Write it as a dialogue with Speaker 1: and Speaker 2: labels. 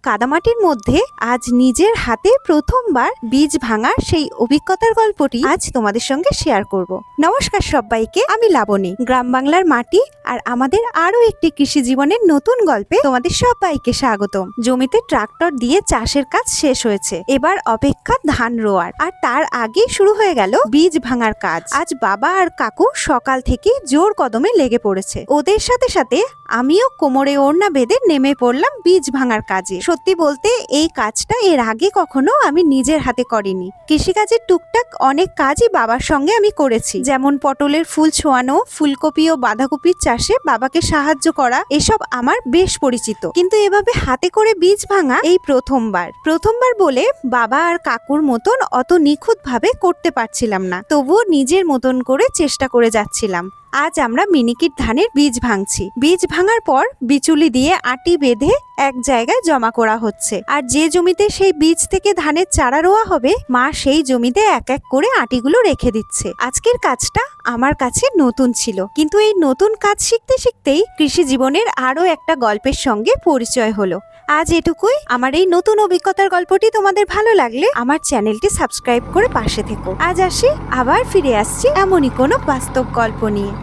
Speaker 1: কাদামাটির মধ্যে আজ নিজের হাতে প্রথমবার বীজ ভাঙার সেই অভিজ্ঞতার গল্পটি আজ তোমাদের সঙ্গে শেয়ার করব। নমস্কার সবাইকে, আমি লাবণী। গ্রাম বাংলার মাটি আর আমাদের আরো একটি কৃষি জীবনের নতুন গল্পে তোমাদের সবাইকে স্বাগতম। জমিতে ট্রাক্টর দিয়ে চাষের কাজ শেষ হয়েছে, এবার অপেক্ষা ধান রোয়ার, আর তার আগেই শুরু হয়ে গেল বীজ ভাঙার কাজ। আজ বাবা আর কাকু সকাল থেকে জোর কদমে লেগে পড়েছে। ওদের সাথে সাথে আমিও কোমরে ওড়না বেঁধে নেমে পড়লাম বীজ ভাঙার কাজে। সত্যি বলতে এই কাজটা এর আগে কখনো আমি নিজের হাতে করিনি। কৃষিকাজের টুকটাক অনেক কাজই বাবার সঙ্গে আমি করেছি, যেমন পটলের ফুল ছোঁয়ানো, ফুলকপি ও বাঁধাকপির চাষে বাবাকে সাহায্য করা, এসব আমার বেশ পরিচিত। কিন্তু এভাবে হাতে করে বীজ ভাঙা এই প্রথমবার বলে বাবা আর কাকুর মতন অত নিখুঁত ভাবে করতে পারছিলাম না, তবুও নিজের মতন করে চেষ্টা করে যাচ্ছিলাম। আজ আমরা মিনিকিট ধানের বীজ ভাঙছি। বীজ ভাঙার পর বিচুলি দিয়ে আটি বেঁধে এক জায়গায় জমা করা হচ্ছে, আর যে জমিতে সেই বীজ থেকে ধানের চারা রোয়া হবে, মা সেই জমিতে এক এক করে আটিগুলো রেখে দিচ্ছে। আজকের কাজটা আমার কাছে নতুন ছিল, কিন্তু এই নতুন কাজ শিখতে শিখতেই কৃষি জীবনের আরো একটা গল্পের সঙ্গে পরিচয় হলো। আজ এটুকুই। আমার এই নতুন অভিজ্ঞতার গল্পটি তোমাদের ভালো লাগলে আমার চ্যানেলটি সাবস্ক্রাইব করে পাশে থেকো। আজ আসি, আবার ফিরে আসছি এমনই কোনো বাস্তব গল্প নিয়ে।